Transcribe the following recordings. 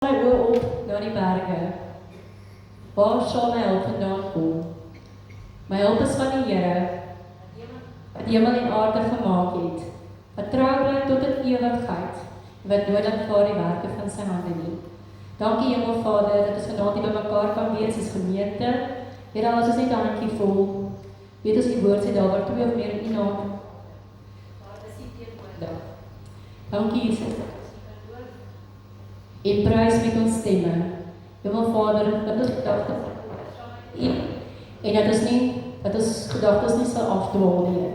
My oë op na die berge. Waar sal my hulp vandaan kom? My hulp is van die Here, wat hemel en aarde gemaak het, wat trou bly tot in ewigheid, en wat nooit laat vaar die werke van sy hande nie. Dankie Hemelvader, dat ons vanaand hier bymekaar kan wees as gemeente. Here, as ons net 'n handjie vol, weet ons die woord sê daar waar 2 of meer in U naam. Daar is U teenwoordig. Dankie Jesus. En prys met ons stemme. Hemelvader, dat ons gedagtes en dat ons gedagtes nie sal afdwaal nie.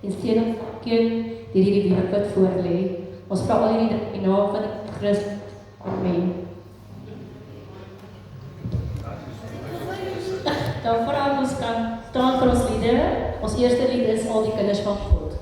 En steeds deur hierdie week wat voor lê. Ons vra al hierdie in die naam van Christus. Amen. Dan vra ons kan staan vir ons liedere. Ons eerste lied is Al die kinders van God.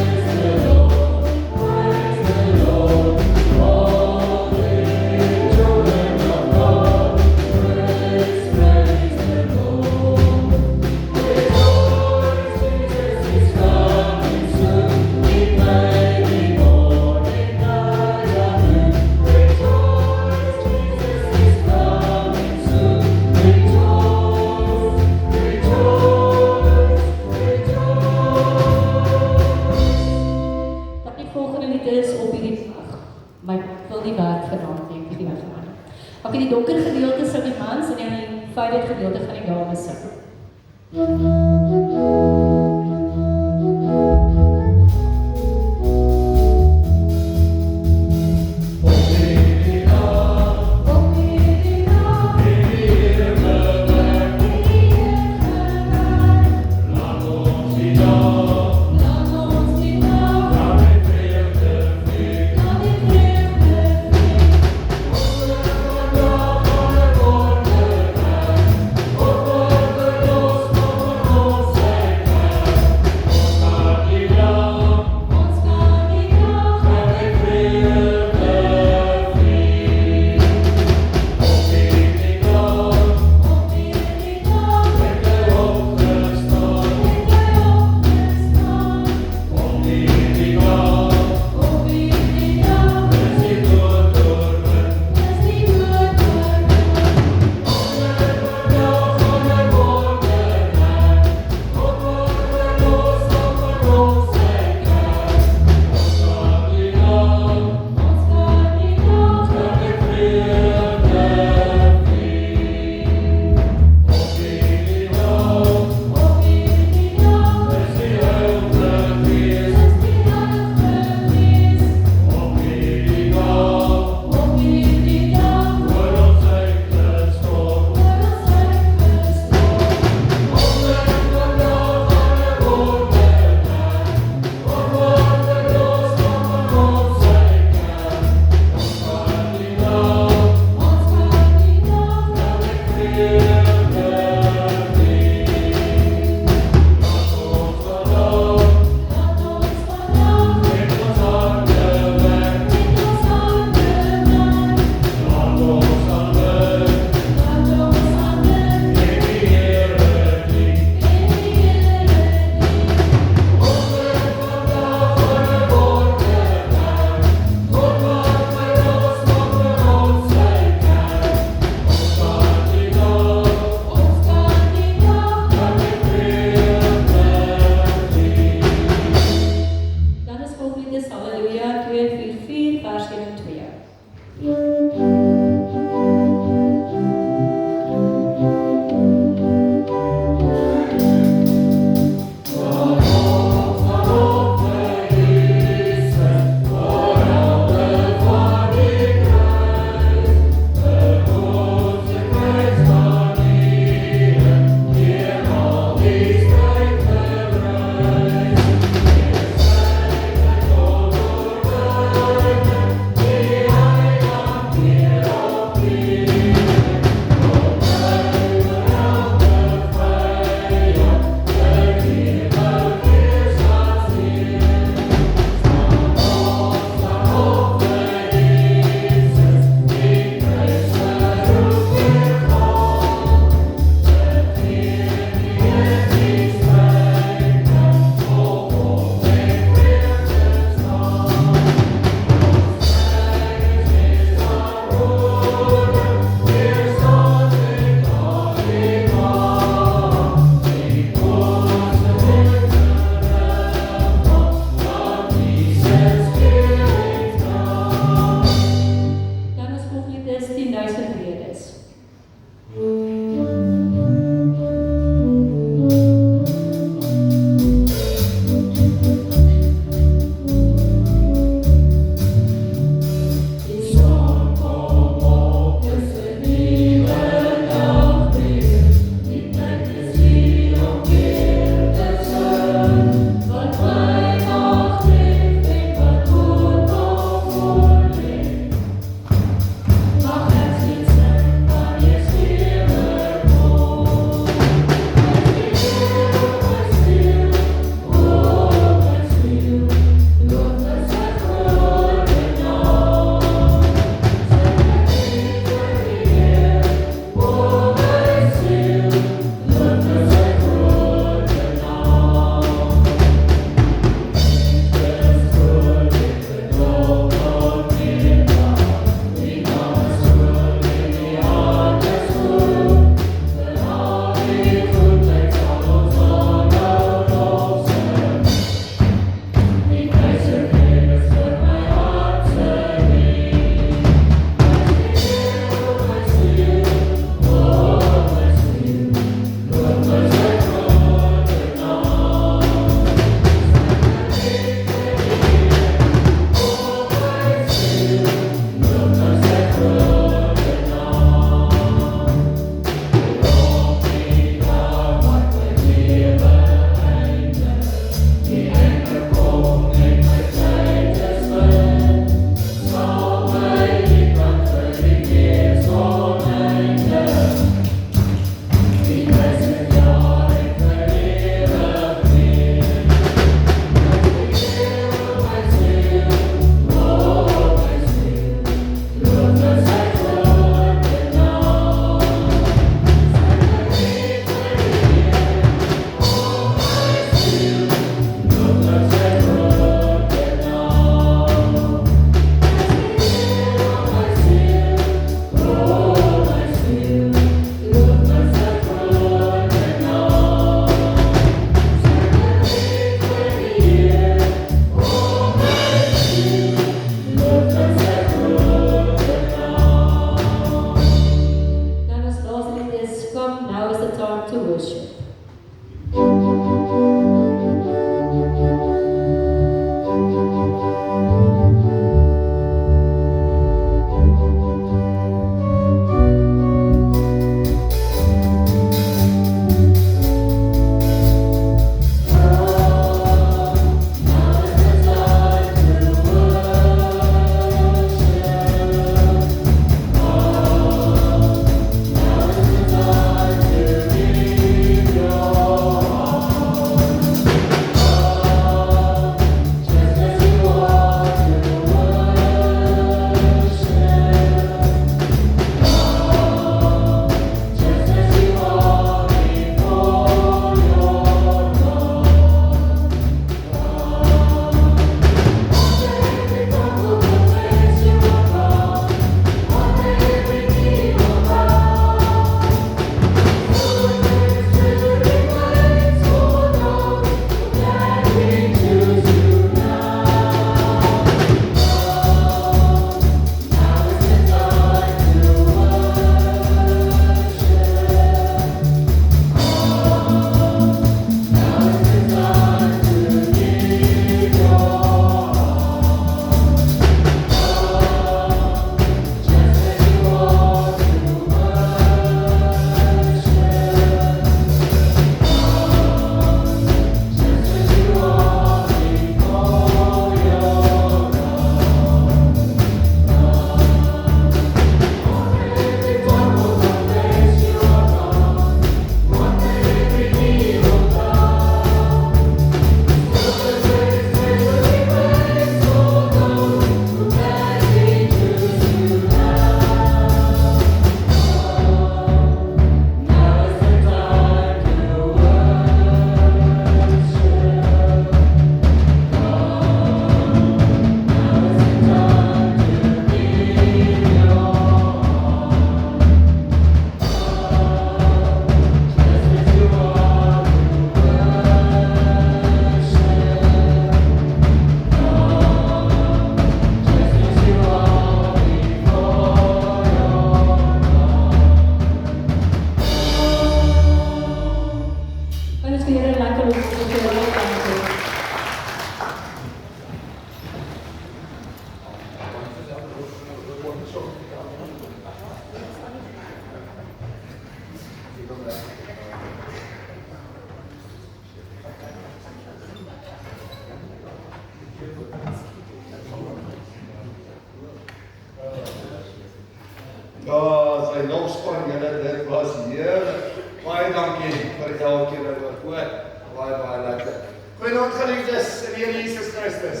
Ja, sy logspan julle, dit was heerlik. Baie dankie vir elkeen wat hoor. Baie lekker. Goeienaand geliefdes in die Here Jesus Christus.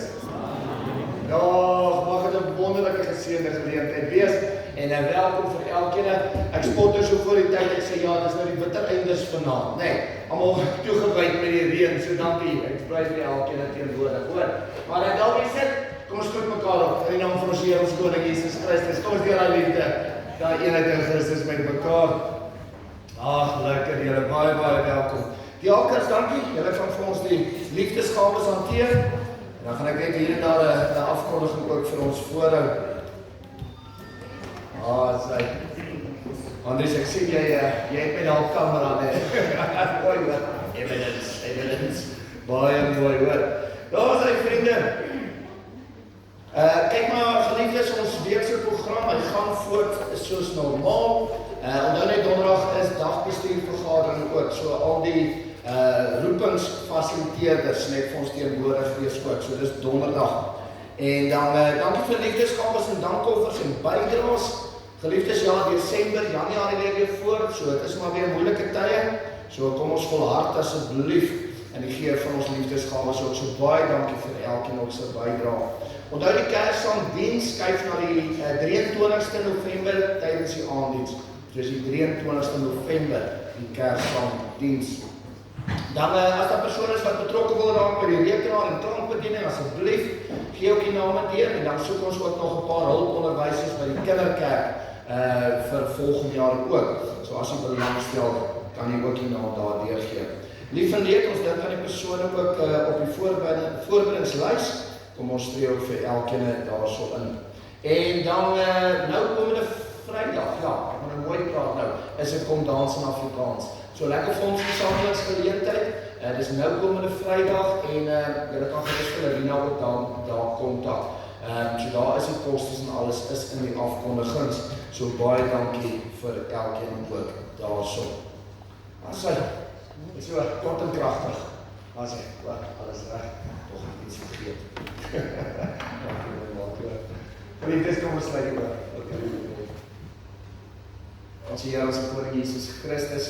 Ja, mag dit 'n wonderlike geseënde geleentheid wees en welkom vir elkeen. Ek spot so voor die tyd, ek sê ja, dis nou die bitter eindes vanaand, nee. Almal toegewyd met die reën, so dankie. Ek bly vir elkeen teenwoordig, hoor. Maar dalk is dit, kom ons groet mekaar op in die naam van ons Here, ons Koning Jesus Christus. Kom ons deur daai liefde, daai eenheid in Christus met mekaar. Ag, lekker, julle baie welkom. Die alkers, dankie. Julle gaan vir ons die liefdesgawes hanteer. En dan gaan ek net hier en daar 'n afkondiging ook vir ons voorhou. Sy. Andries, ek sien jy het met die kamera, nee. Mooi hoor. Evidence. Baie mooi hoor. Daar is hy vriende. Kyk maar, geliefdes, ons weekse program, hy gaan voort soos normaal. Onthou net donderdag is dagbestuurvergadering ook, so al die roepingsfasiliteerders net vir ons teenwoordig wees ook, so dis donderdag. En dan, dankie vir liefdesgawes en dankoffers en bydraes. Geliefdes, ja, Desember, Januarie lê weer voor, so dit is maar weer moeilike tye. So kom ons volhard asseblief en die gee van ons liefdesgawes ook, so baie dankie vir elkeen ook se bydrae. Onthou die Kersdiens skuif na die 23ste November tydens die aanddiens. Dus die 23ste November die Kersdiens. Dan as daar persone is wat betrokke wil raak by die rekenaar en klankbediening, asseblief gee ook die name deur en dan soek ons ook nog 'n paar hulponderwysers by die kinderkerk vir volgende jaar ook. So as jy belangstel, kan jy ook die naam daar deurgee. Lief en leed, ons dink aan die persone ook op die voorbereidingslys. Kom ons tree ook vir elkeen daarso in. En dan nou komende Vrydag, ja, ek moet nou mooi praat nou, is dit kom dans in Afrikaans. So lekker vir ons versamelingsgeleentheid. Dis nou komende Vrydag en julle kan gerus vir Rina ook daar kontak. So daar is die kostes en alles is in die afkondigings. So baie dankie vir elkeen ook daarso. Asai, is so kort en kragtig. Asai, alles reg. Tog net iets vergeet. Dit kom ons lei oor. Ons Here, ons Koning Jesus Christus,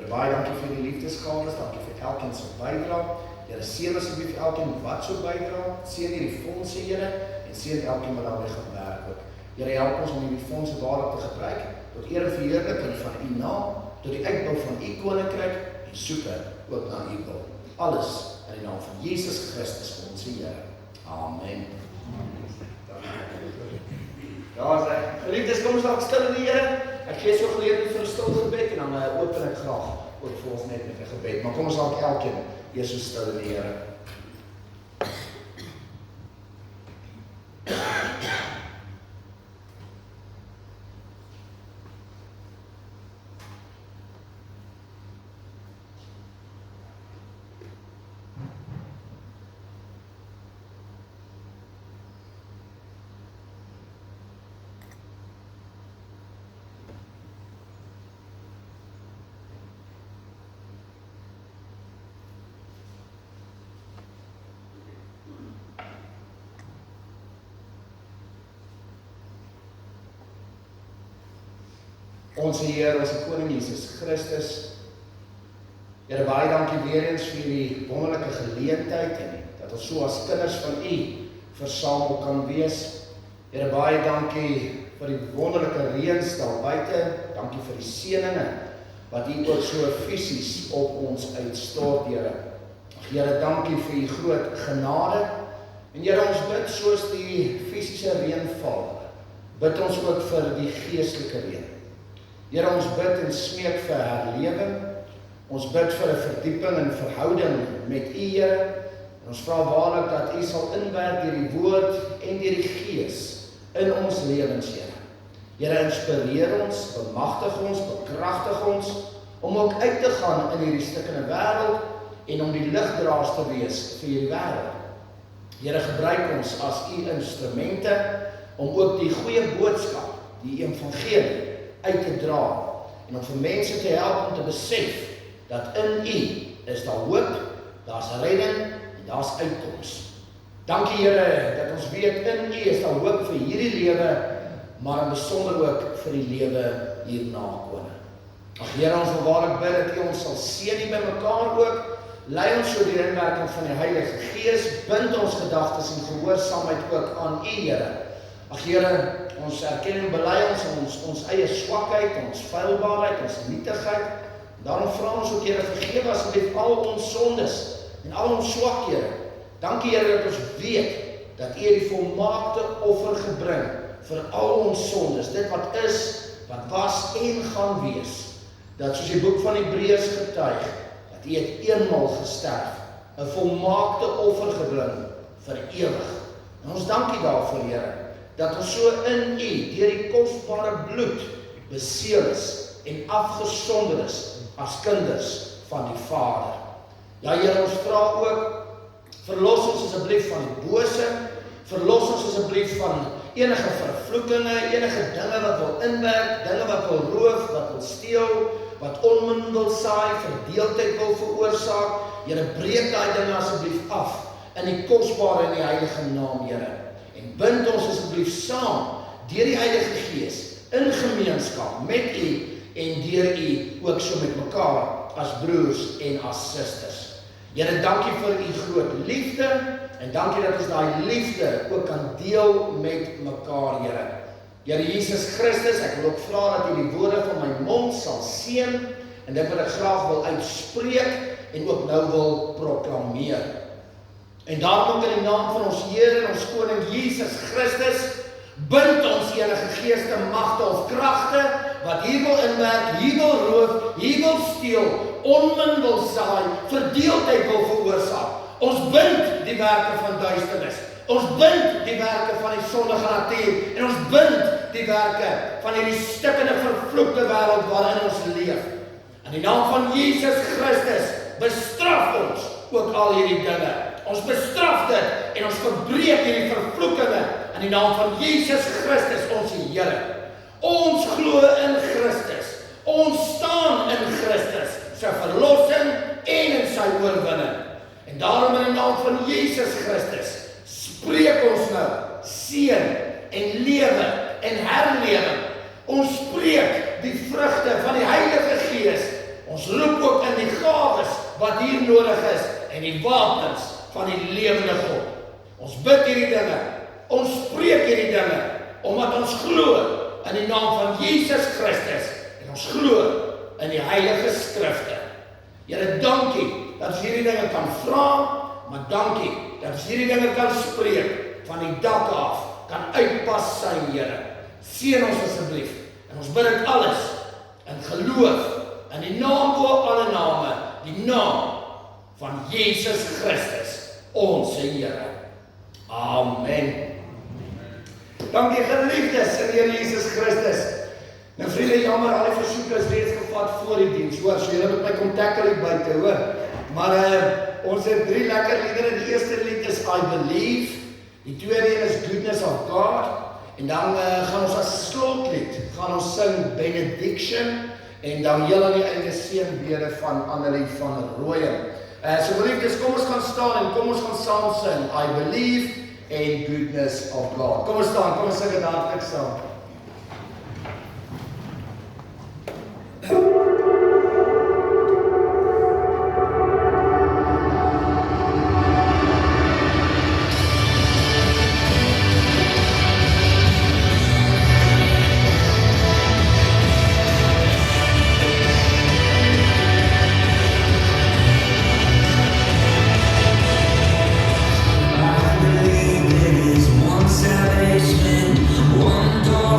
baie dankie vir die liefdesgawes, dankie vir elkeen se bydrae. Here, seën asseblief elkeen wat so bydra, seën hierdie fondse, Here, en seën elkeen wat daarmee gaan werk ook. Here, help ons om hierdie fondse waarlik te gebruik tot eer en verheerliking van U naam, tot die uitbou van U koninkryk en soeke ook na U wil. Alles in die naam van Jesus Christus, ons Here. Amen. Ja, geliefdes, kom ons dalk stil in die Here. Ek gee so geleentheid vir 'n stil gebed en dan open ek graag ook vir ons net met 'n gebed. Maar kom ons dalk elkeen eers so stil in die Here. Ons Here, ons Koning Jesus Christus, Here, baie dankie weer eens vir die wonderlike geleentheid en dat ons so as kinders van U versamel kan wees. Here, baie dankie vir die wonderlike reëns daar buite, dankie vir die seëninge wat U ook so fisies op ons uitstort, Here. Here, dankie vir U groot genade en Here, ons bid soos die fisiese reën val, bid ons ook vir die geestelike reën. Here, ons bid en smeek vir herlewing, ons bid vir 'n verdieping en verhouding met U, Here, en ons vra waarlik dat U sal inwerk deur die woord en deur die Gees in ons lewens, Here. Here, inspireer ons, bemagtig ons, bekragtig ons, om ook uit te gaan in hierdie stikkende wêreld en om die ligdraers te wees vir hierdie wêreld. Here, gebruik ons as U instrumente om ook die goeie boodskap, die evangelie, uit te dra en om vir mense te help om te besef dat in U is daar hoop, daar's redding en daar's uitkoms. Dankie Here dat ons weet in U is daar hoop vir hierdie lewe maar in besonder ook vir die lewe hierna, Koning. Ag Here, ons wil waarlik bid dat U ons sal seën hier by mekaar ook. Lei ons so deur die inwerking van die Heilige Gees, bind ons gedagtes en gehoorsaamheid ook aan U, Here. Ag Here, ons erken en bely ons eie swakheid, ons feilbaarheid, ons nietigheid. Daarom vra ons ook, Here, vergewe asseblief al ons sondes en al ons swakhede. Dankie, Here, dat ons weet dat U die volmaakte offer gebring vir al ons sondes, dit wat is, wat was en gaan wees. Dat soos die boek van Hebreërs getuig, dat U het eenmaal gesterf, 'n volmaakte offer gebring vir ewig. En ons dankie daarvoor, Here, dat ons so in U, deur die kosbare bloed, beseël is en afgesonder is as kinders van die Vader. Ja, Here, ons vra ook, verlos ons asseblief van die bose, verlos ons asseblief van enige vervloekinge, enige dinge wat wil inwerk, dinge wat wil roof, wat wil steel, wat onmin wil saai, verdeeldheid wil veroorsaak. Here, breek daai dinge asseblief af in die kosbare en die heilige naam, Here. En bind ons asseblief saam deur die Heilige Gees in gemeenskap met U en deur U ook so met mekaar as broers en as susters. Here, dankie vir U groot liefde en dankie dat ons daai liefde ook kan deel met mekaar, Here. Here Jesus Christus, ek wil ook vra dat U die woorde van my mond sal seën en dit wat ek graag wil uitspreek en ook nou wil proklameer. En daarom ook in die naam van ons Here en ons Koning Jesus Christus, bind ons enige geeste, magte of kragte wat hier wil inwerk, hier wil roof, hier wil steel, onmin wil saai, verdeeldheid wil veroorsaak. Ons bind die werke van duisternis. Ons bind die werke van die sondige natuur en ons bind die werke van hierdie stikkende vervloekte wêreld waarin ons leef. In die naam van Jesus Christus bestraf ons ook al hierdie dinge. Ons bestraf dit en ons verbreek hierdie vervloekinge in die naam van Jesus Christus, ons Here. Ons glo in Christus. Ons staan in Christus, sy verlossing en in sy oorwinning. En daarom in die naam van Jesus Christus spreek ons nou seën en lewe en herlewing. Ons spreek die vrugte van die Heilige Gees. Ons roep ook in die gawes wat hier nodig is en die wapens van die lewende God. Ons bid hierdie dinge. Ons spreek hierdie dinge omdat ons glo in die naam van Jesus Christus en ons glo in die Heilige Skrifte. Here, dankie dat ons hierdie dinge kan vra, maar dankie dat ons hierdie dinge kan spreek van die dak af, kan uitpas sy Here. Seën ons asseblief en ons bid dit alles in geloof in die naam bo alle name, die naam van Jesus Christus, ons Here. Amen. Dankie geliefdes in Here Jesus Christus. Nou vriende, jammer, al die versoeke is reeds gevat voor die diens, hoor, so julle moet my kom tackle hier buite, hoor. Maar ons het 3 lekker liedere. Die eerste lied is I Believe, die tweede een is Goodness of God, en dan gaan ons as slotlied, gaan ons sing Benediction, en dan heel aan die einde seënbede van Annelie van Rooyen. So geliefdes, kom ons gaan staan en kom ons gaan saam sing I Believe and Goodness of God. Kom ons staan, kom ons sing dit hartlik saam. One salvation, one door.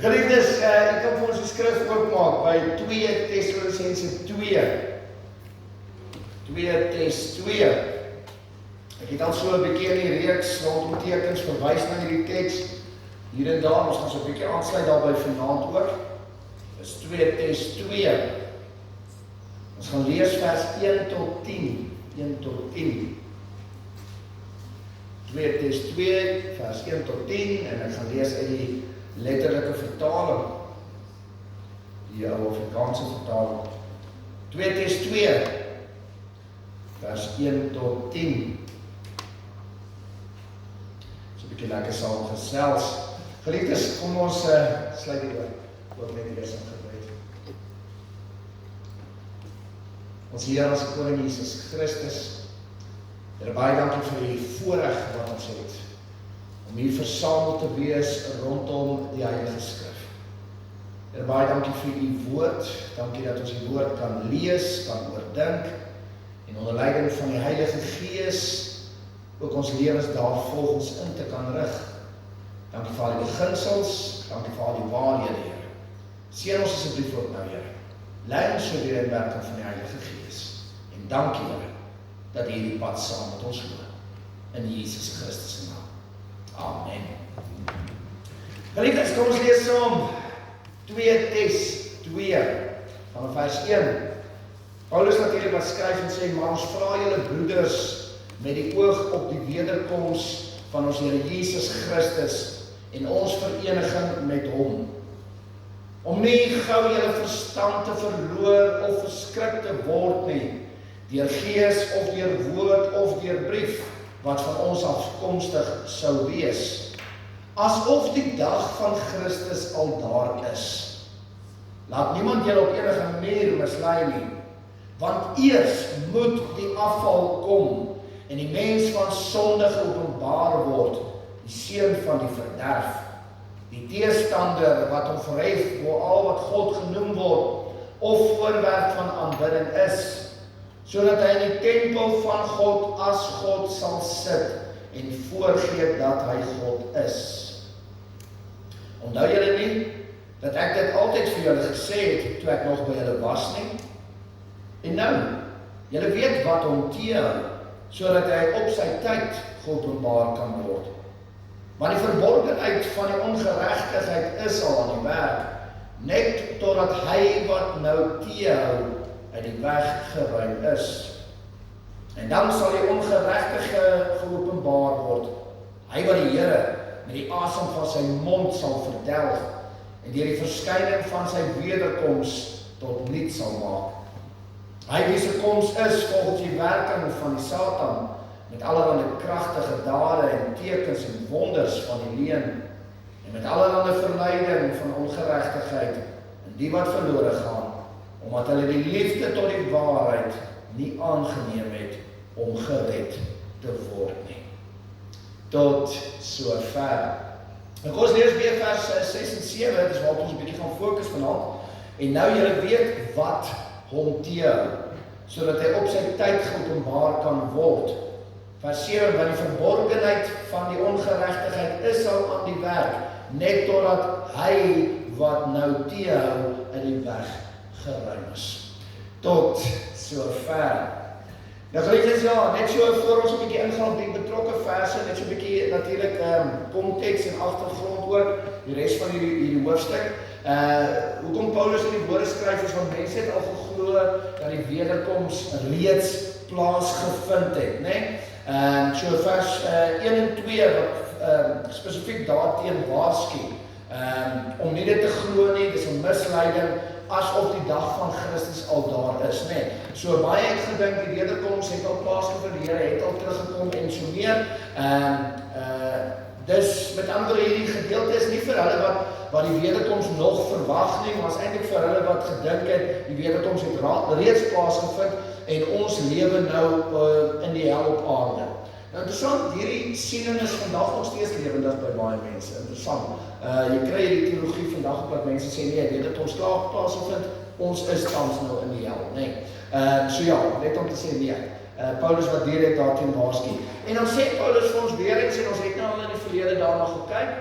Geliefdes, ek kan vir ons die skrif oopmaak by 2 Tessalonisense 2. 2 Tes 2. Ek het al so 'n bietjie in die reeks rondom tekens verwys na hierdie teks. Hier en daar, ons gaan so 'n bietjie aansluit daarby vanaand ook. Dis 2 Tes 2. Ons gaan lees vers 1 tot 10. 1 tot 10. 2 Tes 2, vers 1 tot 10, en ek gaan lees uit die letterlike vertaling, die ou Afrikaanse vertaling. 2 Tes 2, vers 1 tot 10. So 'n bietjie lekker saam gesels. Geliefdes, kom ons sluit die oor net eers in gebed. Ons Here, ons Koning Jesus Christus, Here, baie dankie vir die voorreg wat ons het om hier versamel te wees rondom die Heilige Skrif. Here, baie dankie vir u woord. Dankie dat ons die woord kan lees, kan oordink en onder leiding van die Heilige Gees ook ons lewens daar volgens in te kan rig. Dankie vir al die beginsels, dankie vir al die waarhede, Here. Seën ons asseblief ook nou, Here. Lei ons so deur die werking van die Heilige Gees. En dankie, Here, dat hierdie pad saam met ons loop. In Jesus Christus se naam. Amen. Geliefdes, kom ons lees saam 2 Tes 2 van vers 1. Paulus natuurlik wat skryf en sê, maar ons vra julle broeders met die oog op die wederkoms van ons Here Jesus Christus en ons vereniging met hom, om nie gou julle verstand te verloor of verskrik te word nie, deur gees of deur woord of deur brief, wat van ons afkomstig sou wees, asof die dag van Christus al daar is. Laat niemand julle op enige manier mislei nie, want eers moet die afval kom, en die mens van sonde geopenbaar word, die seun van die verderf, die teestander wat hom verhef bo al wat God genoem word, of voorwerp van aanbidding is, sodat hy in die tempel van God as God sal sit en voorgee dat hy God is. Onthou julle nie dat ek dit altyd vir julle gesê het toe ek nog by julle was nie? En nou, julle weet wat hom teer, sodat hy op sy tyd geopenbaar kan word. Want die verborgenheid van die ongeregtigheid is al aan die werk, net totdat hy wat nou teerhou uit die weg geruim is. En dan sal die ongeregtige geopenbaar word, hy wat die Here met die asem van sy mond sal verdelg, en deur die verskyning van sy wederkoms tot niet sal maak. Hy wie se koms is volgens die werking van die Satan, met allerlei kragtige dade en tekens en wonders van die leuen, en met allerlei verleiding van ongeregtigheid, en die wat verlore gaan, omdat hulle die liefde tot die waarheid nie aangeneem het om gered te word nie. Tot sover. Ek ons lees weer vers 6 en 7, dis waar ons 'n bietjie gaan fokus vanaand. En nou julle weet wat hom teer, sodat hy op sy tyd geopenbaar kan word. Vers 7, want die verborgenheid van die ongeregtigheid is al aan die werk, net totdat hy wat nou teerhou uit die weg geruim is. Tot sover. Nou geliefdes, ja, net so voor ons 'n bietjie ingaan op die betrokke verse, net so 'n bietjie natuurlik konteks en agtergrond ook, die res van hierdie hoofstuk. Hoekom Paulus in die woorde skryf is want mense het al geglo dat die wederkoms reeds plaasgevind het, né? So vers 1 en 2 wat spesifiek daarteen waarsku, om nie dit te glo nie, dis 'n misleiding, asof die dag van Christus al daar is, né? So baie het gedink die wederkoms het al plaasgevind, die Here het al teruggekom en so meer. Dus met ander hierdie gedeelte is nie vir hulle wat die wederkoms nog verwag nie, maar is eintlik vir hulle wat gedink het die wederkoms het reeds plaasgevind en ons lewe nou in die hel op aarde. Nou interessant, hierdie siening is vandag nog steeds lewendig by baie mense. Interessant. Jy kry hierdie teologie vandag op dat mense sê nee, weet dit ons klaar plaasgevind, ons is tans nou in die hel, nee. So ja, net om te sê nee. Paulus wat direk daarteen waarsku. En dan sê Paulus vir ons weer eens, en ons het nou al in die verlede daarna gekyk,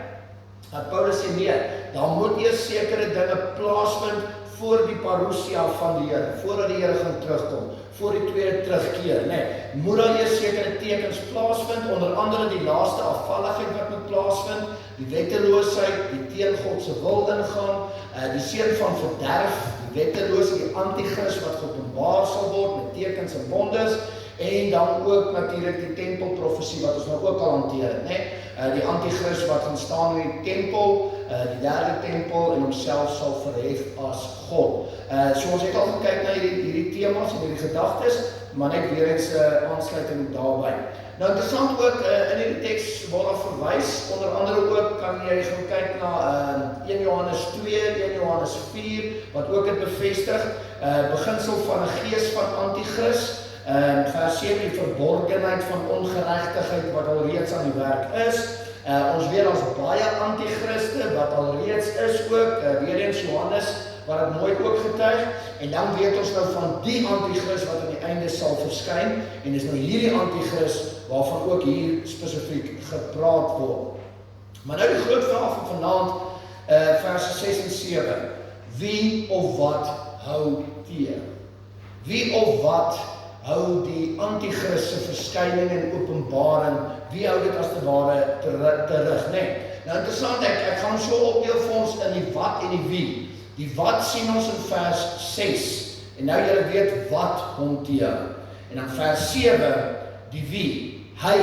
Paulus sê nee, daar moet eers sekere dinge plaasvind voor die parousia van die Here, voordat die Here gaan terugkom, voor die tweede terugkeer, nee, moet daar eers sekere tekens plaasvind, onder andere die laaste afvalligheid wat moet plaasvind, die wetteloosheid, die teen God se wil ingaan, die seun van verderf, die wetteloosheid, die antichrist wat geopenbaar sal word met tekens en wonders, en dan ook natuurlijk die tempelprofesie wat ons nou ook al hanteer het, nee? Die antichrist wat gaan staan in die tempel, die derde tempel en homself sal verhef as God. So ons het al gekyk na hierdie thema's en hierdie gedagtes, maar net weer eens aansluiting daarby. Nou interessant ook in hierdie teks waarna verwys, onder andere ook kan jy gaan kyk na 1 Johannes 2, 1 Johannes 4, wat ook het bevestig, beginsel van 'n gees van antichrist, vers 7 die verborgenheid van ongeregtigheid wat alreeds aan die werk is. Ons weet ons baie antichriste wat alreeds is ook, weer eens Johannes wat het mooi ook getuig, en dan weet ons nou van die antichrist wat aan die einde sal verskyn, en is nou hierdie antichrist waarvan ook hier spesifiek gepraat word. Maar nou die groot vraag van vanaand, vers 6 en 7, wie of wat hou teen? Wie of wat hou die antichristse verskyning en openbaring, wie hou dit as te ware terug, nee. Nou interessant, ek gaan so opdeel vir ons in die wat en die wie. Die wat sien ons in vers 6, en nou julle weet wat hom teen. En dan vers 7, die wie, hy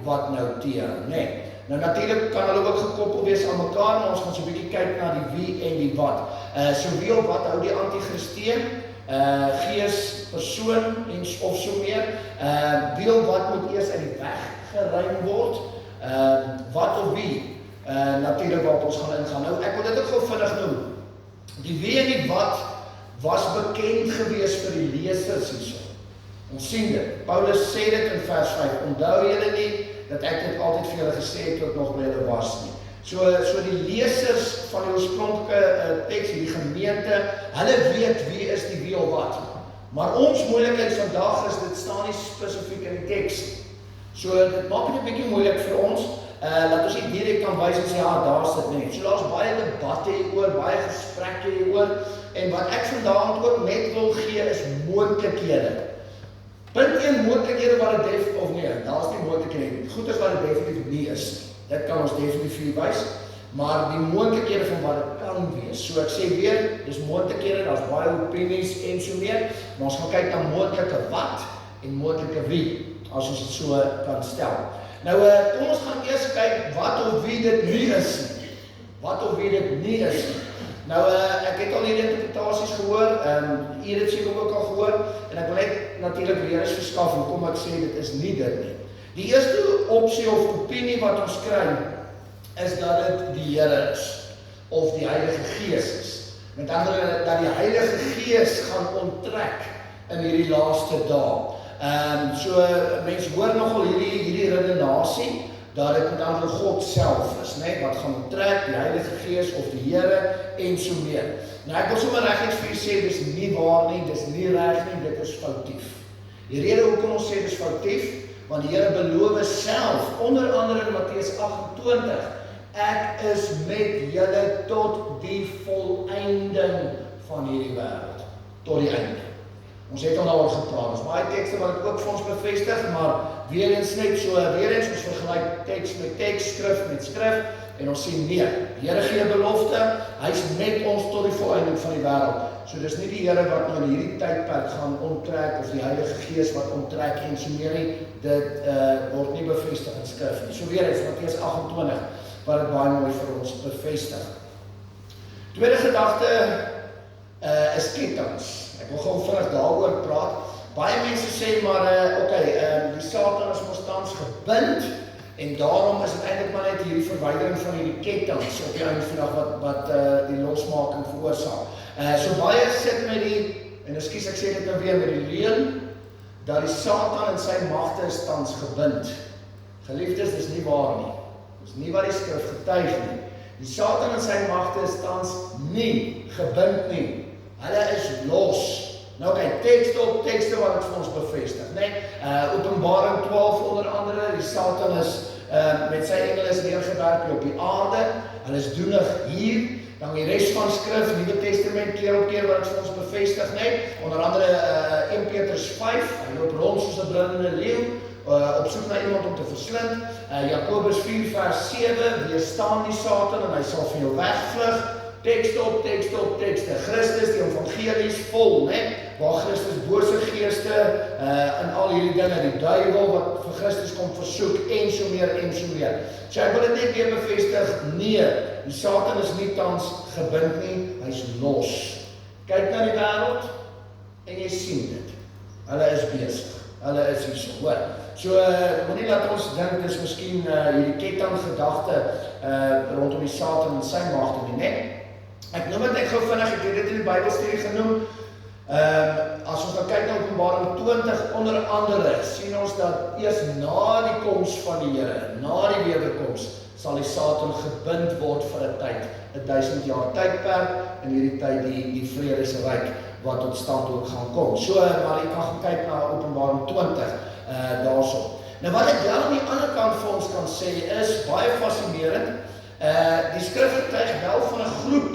wat nou teen, nee. Nou natuurlijk kan hulle ook gekoppel wees aan mekaar, maar ons gaan so 'n bietjie kyk na die wie en die wat. So wie of wat hou die antichrist teen? Gees, persoon en of so meer, wie of wat moet eers uit die weg geruim word, wat of wie, natuurlijk waarop ons gaan ingaan. Nou, ek wil dit ook gou vinnig noem. Die wie en die wat was bekend gewees vir die lesers hierso. Ons sien dit, Paulus sê dit in vers 5, onthou julle nie, dat ek dit altyd vir julle gesê het, tot nog by julle was nie. So die lesers van die oorspronklike teks, die gemeente, hulle weet wie is die wie of wat. Maar ons moeilikheid vandag is, dit staan nie spesifiek in die teks. So dit maak dit 'n bietjie moeilik vir ons, dat ons nie direk kan wys en sê, ja, daar is dit nie. So daar's baie debatte hieroor, baie gesprekke hieroor, en wat ek vandag ook net wil gee is moontlikhede. Punt 1, moontlikhede wat dit def of nee, daar is nie moontlikhede. Goed is wat dit definitief nie is nie. Dit kan ons definitief vir wys, maar die moontlikhede van wat dit kan wees. So ek sê weer, dis moontlikhede, daar's baie opinies en so meer, maar ons gaan kyk na moontlike wat en moontlike wie, as ons dit so kan stel. Nou, kom ons gaan eers kyk wat of wie dit nie is nie. Wat of wie dit nie is nie. Nou, ek het al hierdie interpretasies gehoor, hier het seker ook al gehoor, en ek wil net natuurlijk weer eens verskaf, en kom ek sê, dit is nie dit nie. Die eerste opsie of opinie wat ons kry, is dat dit die Here is, of die Heilige Gees is. Met andere, dat die Heilige Gees gaan onttrek in hierdie laaste dae. So, mense hoor nogal hierdie redenasie, dat dit met andere God self is, nee, wat gaan onttrek, die Heilige Gees of die Here en so meer. Nou, ek wil sommer reguit vir u sê, dis nie waar nie, dis nie reg nie, dit is foutief. Die rede hoekom ons sê dis foutief, want die Here beloof self, onder andere in Matteus 28, ek is met julle tot die volleinding van hierdie wêreld, tot die einde. Ons het al daaroor gepraat, ons baie tekste wat dit ook vir ons bevestig, maar weer eens net so, weer eens ons vergelyk teks met teks, skrif met skrif, en ons sê nee, die Here gee belofte, hy is met ons tot die volleinding van die wêreld. So dis nie die Here wat nou in hierdie tydperk gaan onttrek, of die Heilige Gees wat onttrek en so meer nie, dit word nie bevestig in skrif nie. So weer eens, Matteus 28, wat dit baie mooi vir ons bevestig. Tweede gedagte is kettinge. Ek wil gou vinnig daaroor praat. Baie mense sê maar, die Satan is mos tans gebind, en daarom is dit eintlik maar net hierdie verwydering van hierdie kettinge op die einde van die dag wat die losmaking veroorsaak. So baie sit met die, en ekskuus ek sê dit nou weer, met die leuen, dat die Satan en sy magte is tans gebind. Geliefdes, dis nie waar nie. Dis nie wat die skrif getuig nie. Die Satan en sy magte is tans nie gebind nie. Hulle is los. Nou kyk, tekste op tekste wat het vir ons bevestig, nee? Openbaring 12 onder andere, die Satan is met sy engele is neergewerp hier op die aarde. Hulle is doenig hier. Dan die res van skrif, Nuwe Testament keer op keer wat dit vir ons bevestig net. Onder andere 1 Petrus 5, hy loop rond soos 'n brullende leeu, op soek na iemand om te verslind. Jakobus 4 vers 7, weerstaan die Satan en hy sal van jou wegvlug. Tekste op tekste. Christus, die evangelie is vol, né? Waar Christus bose geeste en al hierdie dinge, die duiwel wat vir Christus kom versoek en so meer. So ek wil dit net weer bevestig, nee, die Satan is nie tans gebind nie, hy is los. Kyk na die wêreld en jy sien dit. Hulle is besig. Hulle is hierso, hoor. So, moenie laat ons dink, dis miskien hierdie kettinggedachte rondom die Satan en sy magte nie, né? Ek noem dit net gou vinnig, ek het dit in die Bybelstudie genoem. As ons nou kyk na Openbaring 20, onder andere, sien ons dat eers na die koms van die Here, na die wederkoms, sal die Satan gebind word vir 'n tyd, 1000 jaar tydperk, en hierdie tyd die vredesryk wat tot stand ook gaan kom. So, maar jy kan gaan kyk na Openbaring 20 daarso. Nou wat ek wel aan die ander kant vir ons kan sê is baie fascinerend. Die skrif getuig wel van 'n groep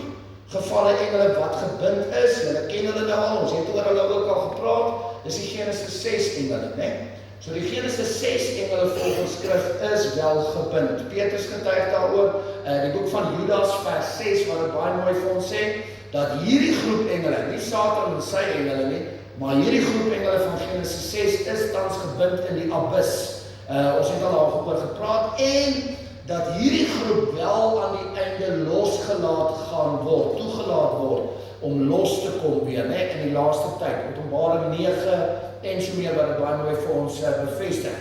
gevalle engele wat gebind is. Julle ken hulle nou al, ons het oor hulle ook al gepraat. Dis die Genesis 6 engele, né? So die Genesis 6 engele volgens skrif is wel gebind. Petrus getuig daaroor, die boek van Judas vers 6 wat dit baie mooi vir ons sê, dat hierdie groep engele, nie Satan en sy engele nie, maar hierdie groep engele van Genesis 6 is tans gebind in die abyss. Ons het al daaroor gepraat, en dat hierdie groep wel aan die einde losgelaat gaan word, toegelaat word, om los te kom weer, net in die laaste tyd, Openbaring 9 en so meer wat dit baie mooi vir ons bevestig.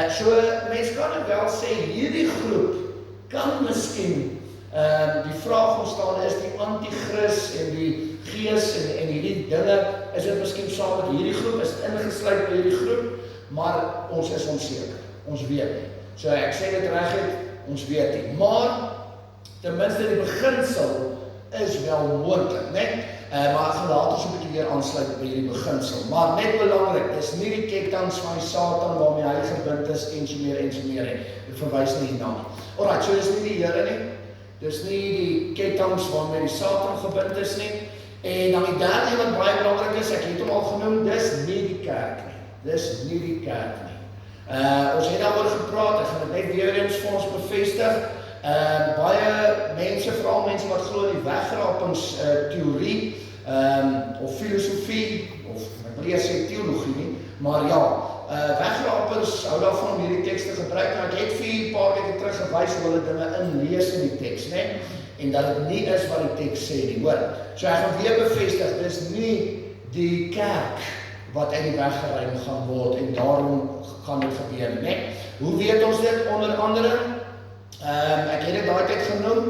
So, mens kan dit wel sê, hierdie groep kan miskien, die vraag ontstaan is die antichrist en die gees en hierdie dinge, is dit miskien saam met hierdie groep, is dit ingesluit by hierdie groep, maar ons is onseker, ons weet nie. So ek sê dit reguit, ons weet nie, maar ten minste die beginsel is wel moontlik, net, maar ek gaan later so 'n bietjie weer aansluit by hierdie beginsel, maar net belangrik, dis nie die kettinge van die Satan waarmee hy gebind is en so meer, dit verwys nie hierna nie. Alright, so dis nie die Here nie, dis nie die kettinge waarmee die Satan gebind is nie, en dan die derde wat baie belangrik is, ek het hom al genoem, dis nie die kerk nie, ons het daaroor gepraat, ek gaan dit net weer eens vir ons bevestig. Baie mense, veral mense wat glo in die wegrapingstheorie, of filosofie, of ek wil nie sê theologie nie, maar ja, wegrapers hou daarvan om hierdie tekste gebruik, en ek het vir 'n paar weke terug gewys hoe hulle dinge inlees in die teks, né? En dat dit nie is wat die teks sê nie, hoor. So ek gaan weer bevestig, dis nie die kerk wat uit die weg geruim gaan word, en daarom gaan dit gebeur, né? Hoe weet ons dit? Onder andere, ek het dit daai tyd genoem,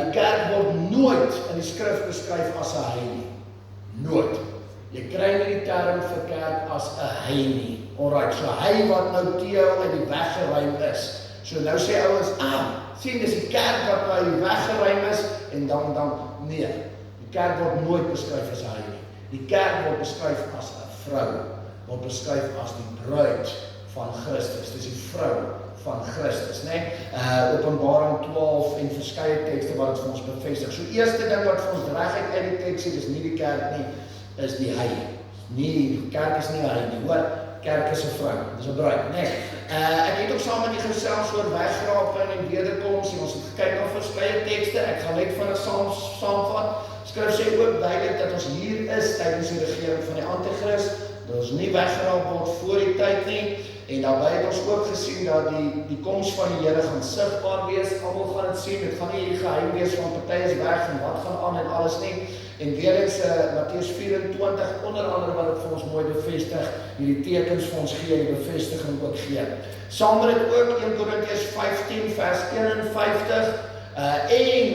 die kerk word nooit in die skrif beskryf as 'n hy nie. Nooit. Jy kry nie die term vir kerk as 'n hy nie. Alright, so hy wat nou teel uit die weg geruim is. So nou sê ouens, sien dis die kerk wat nou uit die weg geruim is, en dan, nee. Die kerk word nooit beskryf as 'n hy nie. Die kerk word beskryf as 'n vrou, word beskryf as die bruid van Christus, dis die vrou van Christus, né? Openbaring 12 en verskeie tekste wat dit vir ons bevestig. So eerste ding wat vir ons reguit uit die teks sê, dis nie die kerk nie, is die hy. Nee, die kerk is nie 'n hy nie, hoor, kerk is 'n vrou, dis 'n bruid, né? Ek het ook saam met die gesels oor wegraping en wederkoms, en ons het gekyk na verskeie tekste, ek gaan net vinnig saamvat. Skrif sê ook duidelik dat ons hier is tydens die regering van die antichrist, dat ons nie weggeraap word voor die tyd nie, en daarbij het ons ook gesien dat die koms van die Here gaan sigbaar wees, almal gaan dit sien, dit gaan nie hierdie geheim wees van party is weg en wat gaan aan en alles nie, en weer eens Matteus 24, onder andere wat het vir ons mooi bevestig, hierdie tekens vir ons gee, die bevestiging ook gee. Saam met dit ook 1 Korintiërs 15 vers 51, en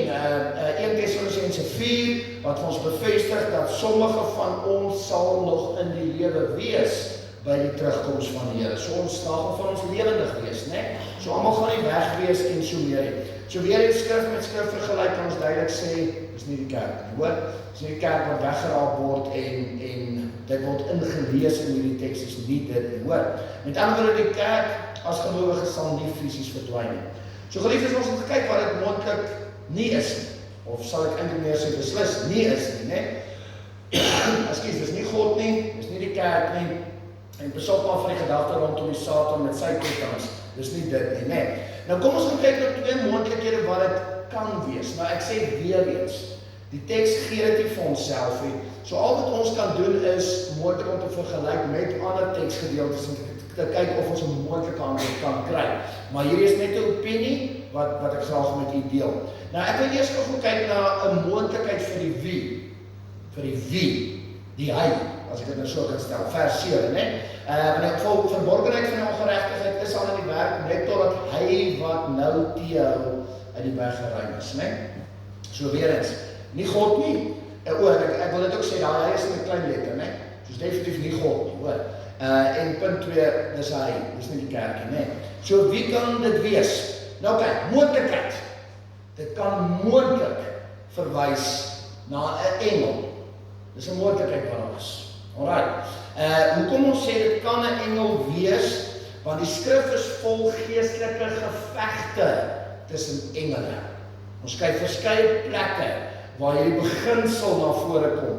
1 Tessalonisense 4, wat vir ons bevestig dat sommige van ons sal nog in die lewe wees by die terugkoms van die Here. So ons sal van ons lewendig wees, né? So almal gaan nie weg wees en so meer. So weer in skrif met skrif vergelyk kan ons duidelik sê, dis nie die kerk nie, hoor? Dis nie die kerk wat weggeraap word en dit word ingelees in hierdie teks, is nie dit nie, hoor? Met ander woorde, die kerk as gelowiges sal nie fisies verdwyn nie. So geliefdes, ons het gekyk wat dit moontlik nie is nie, of sal ek eintlik meer sê beslis nie is nie, né? Ekskuus, dis nie God nie, dis nie die kerk nie, en besop maar van die gedagte rondom die Satan met sy kettinge. Dis nie dit nie, né? Nou kom ons gaan kyk na twee moontlikhede wat dit kan wees. Nou ek sê weer eens, die teks gee dit nie vir onsself nie. So al wat ons kan doen is moontlik om te vergelyk met ander teksgedeeltes en te kyk of ons 'n moontlike antwoord kan kry. Maar hier is net 'n opinie wat ek graag met u deel. Nou ek wil eers gou kyk na 'n moontlikheid vir die wie. Vir die wie, die hy, as ek dit nou so kan stel, vers 7, né? In die geval verborgenheid van die ongeregtigheid is al in die werk net totdat hy wat nou teehou uit die weg geruim is, né? So weer eens, nie God nie. Ek wil dit ook sê, hy is in 'n klein letter, né? Soos definitief nie God nie, hoor. En punt 2, dis hy, dis nie die kerk nie, né? So wie kan dit wees? Nou kyk, moontlikheid. Dit kan moontlik verwys na 'n engel. Dis 'n moontlikheid wat daar is. Alright. Hoekom ons sê dit kan 'n engel wees? Want die skrif is vol geestelike gevegte tussen engele. Ons kyk verskeie plekke waar hierdie beginsel na vore kom.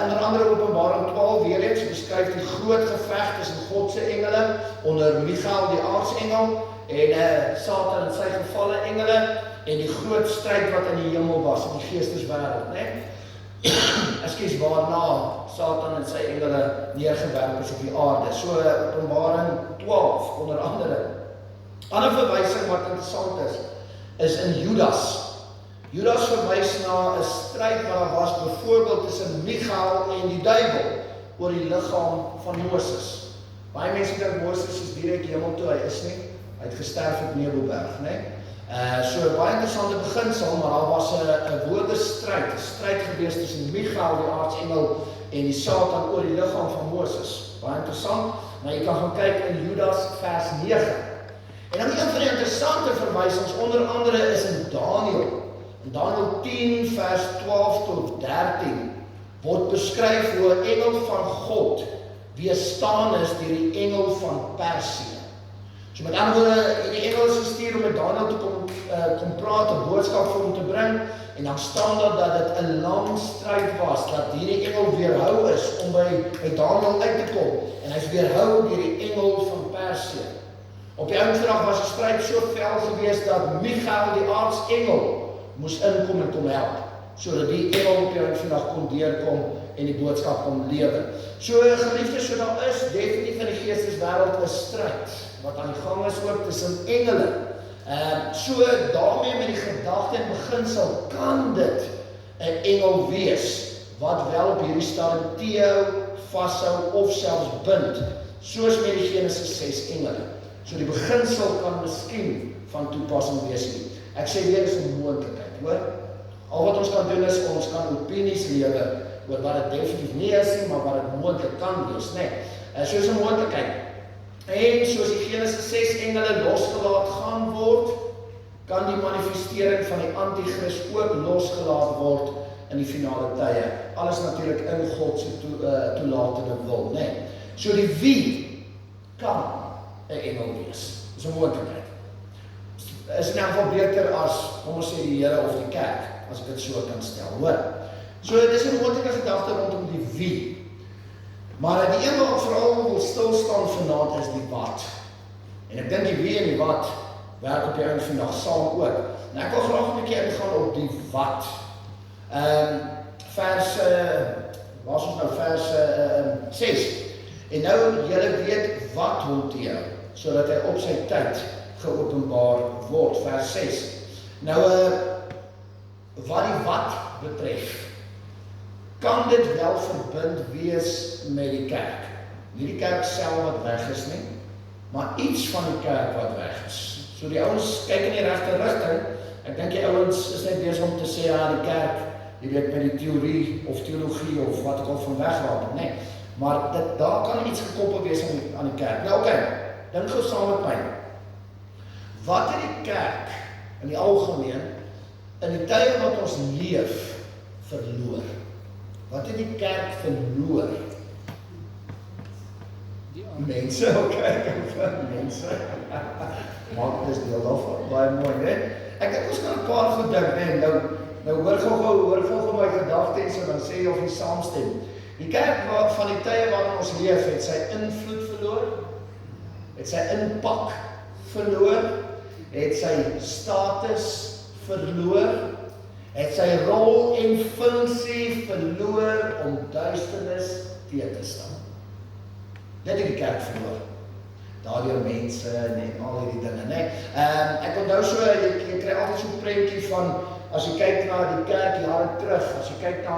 Onder andere Openbaring 12 weer eens beskryf die groot geveg tussen God se engele onder Michael die aartsengel en Satan en sy gevalle engele en die groot stryd wat in die hemel was in die geesteswêreld, né? Ekskuus, waarna Satan en sy engele neergewerp is op die aarde. So Openbaring 12 onder andere. Ander verwysing wat interessant is in Judas. Judas verwys na 'n stryd wat daar was byvoorbeeld tussen Michael en die duiwel oor die liggaam van Moses. Baie mense dink Moses is direk hemel toe, hy is nie. Hy het gesterf op Nebelberg, né? So baie interessante beginsel, maar daar was 'n woordestryd, 'n stryd gewees tussen Michael die aartsengel en die Satan oor die liggaam van Moses. Baie interessant. Nou jy kan gaan kyk in Judas vers 9. En dan een van die interessante verwysings onder andere is in Daniël. In Daniël 10 vers 12 tot 13 word beskryf hoe 'n engel van God weerstaan is deur die engel van Persië. So met ander woorde, die engel is gestuur om met Daniël te kom praat, 'n boodskap vir hom te bring, en dan staan daar dat dit 'n lang stryd was, dat hierdie engel weerhou is om by Daniël uit te kom, en hy is weerhou deur die engel van Persië. Op die eindslag was die stryd so fel geweest dat Michael die aartsengel moes inkom en kom help, sodat die engel op die eindslag kon deurkom en die boodskap kon lewer. So geliefdes, so daar is definitief in die geesteswêreld 'n stryd wat aan die gang is ook tussen engele. So daarmee met die gedagte en beginsel kan dit 'n engel wees wat wel op hierdie stadium teehou, vashou of selfs bind, soos met die Genesis 6 engele. So die beginsel kan miskien van toepassing wees nie. Ek sê weer is 'n moontlikheid, hoor. Al wat ons kan doen is ons kan opinies lewer oor wat dit definitief nie is nie, maar wat dit moontlik kan wees, né? So is 'n moontlikheid. En soos die Genesis 6 engele losgelaat gaan word, kan die manifestering van die anti-kris ook losgelaat word in die finale tye. Alles natuurlik in God se toelatende wil, né? So die wie kan 'n engel wees. Dis 'n moontlikheid. Is in elk geval beter as, kom ons sê, die Here of die kerk, as ek dit so kan stel, hoor. So dis 'n moontlike gedagte rondom die wie. Maar die een wat ek veral wil stilstaan vanaand is die wat. En ek dink die wie en die wat werk op die einde van die dag saam ook. En ek wil graag 'n bietjie ingaan op die wat. Vers 6. En nou julle weet wat hom teehou, sodat hy op sy tyd geopenbaar word. Vers 6. Nou wat die wat betref, kan dit wel verbind wees met die kerk. Nie die kerk self wat weg is nie, maar iets van die kerk wat weg is. So die ouens kyk in die regte rigting. Ek dink die ouens is net besig om te sê, ja, die kerk, jy weet, met die teorie of teologie of wat ook al van wegraak, nee. Maar daar kan iets gekoppel wees aan die kerk. Nou oké, dink gou saam met my. Wat het die kerk in die algemeen in die tye wat ons leef verloor? Wat het die kerk verloor? Die mense, okay, mense. Maak dis deel daarvan, baie mooi, né? Ek dink ons kan 'n paar goed dink, né? Nou hoor gou my gedagtes en dan sê jy of jy saamstem. Die kerk van die tye waarin ons leef, het sy invloed verloor, het sy impak verloor, het sy status verloor, het sy rol en funksie verloor om duisternis teen te staan. Dit het die kerk verloor. Daardeur mense en al hierdie dinge, né? Ek onthou so, jy kry altyd so 'n prentjie van, as jy kyk na die kerk jare terug, as jy kyk na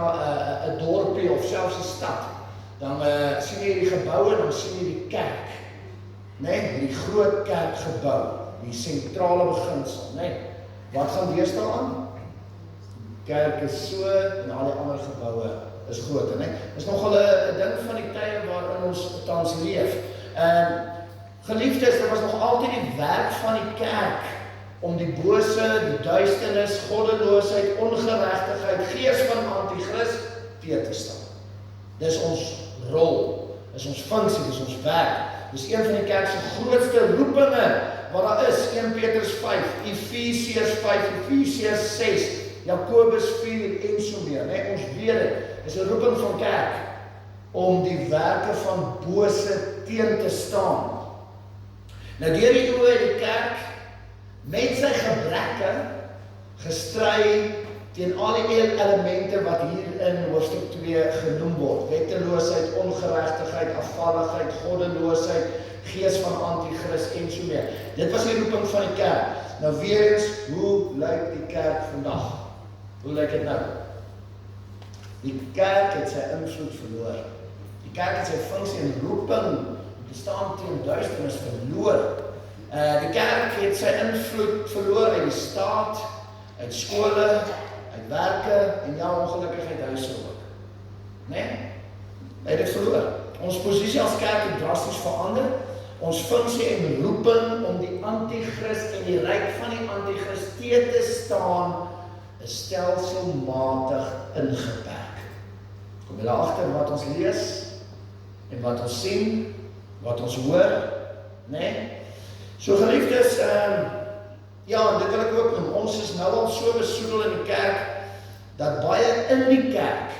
'n dorpie of selfs 'n stad, dan sien jy die geboue en dan sien jy die kerk, né? Die groot kerkgebou, die sentrale beginsel, né? Wat gaan deesdae aan? Die kerk is so en al die ander geboue is groter, né? Dis nogal 'n ding van die tye waarin ons tans leef. Geliefdes, dit was nog altyd die werk van die kerk om die bose, die duisternis, goddeloosheid, ongeregtigheid, gees van anti-kris teen te staan. Dis ons rol, dis ons funksie, dis ons werk. Dis een van die kerk se grootste roepinge wat daar is. 1 Petrus 5, Efesiërs 5, Efesiërs 6, Jakobus 4 en so meer, né? Ons weet dit. Dis 'n roeping van kerk om die werke van bose teen te staan. Nou deur die eeue het die kerk met sy gebreke gestry teen al die elemente wat hier in hoofstuk 2 genoem word. Wetteloosheid, ongeregtigheid, afvalligheid, goddeloosheid, gees van anti-kris en so meer. Dit was die roeping van die kerk. Nou weer eens, hoe lyk die kerk vandag? Hoe lyk dit nou? Die kerk het sy invloed verloor. Die kerk het sy funksie en roeping om te staan teen duisternis verloor. Die kerk het sy invloed verloor uit die staat, uit skole, uit werke en ja, ongelukkigheid huise ook. Né? Hy het dit verloor. Ons posisie as kerk het drasties verander. Ons funksie en roeping om die anti-kris en die ryk van die anti-kris teen te staan is stelselmatig ingeperk. Kom julle agter wat ons lees en wat ons sien, wat ons hoor, né? So geliefdes, ja, dit wil ek ook noem. Ons is nou al so besoedel in die kerk dat baie in die kerk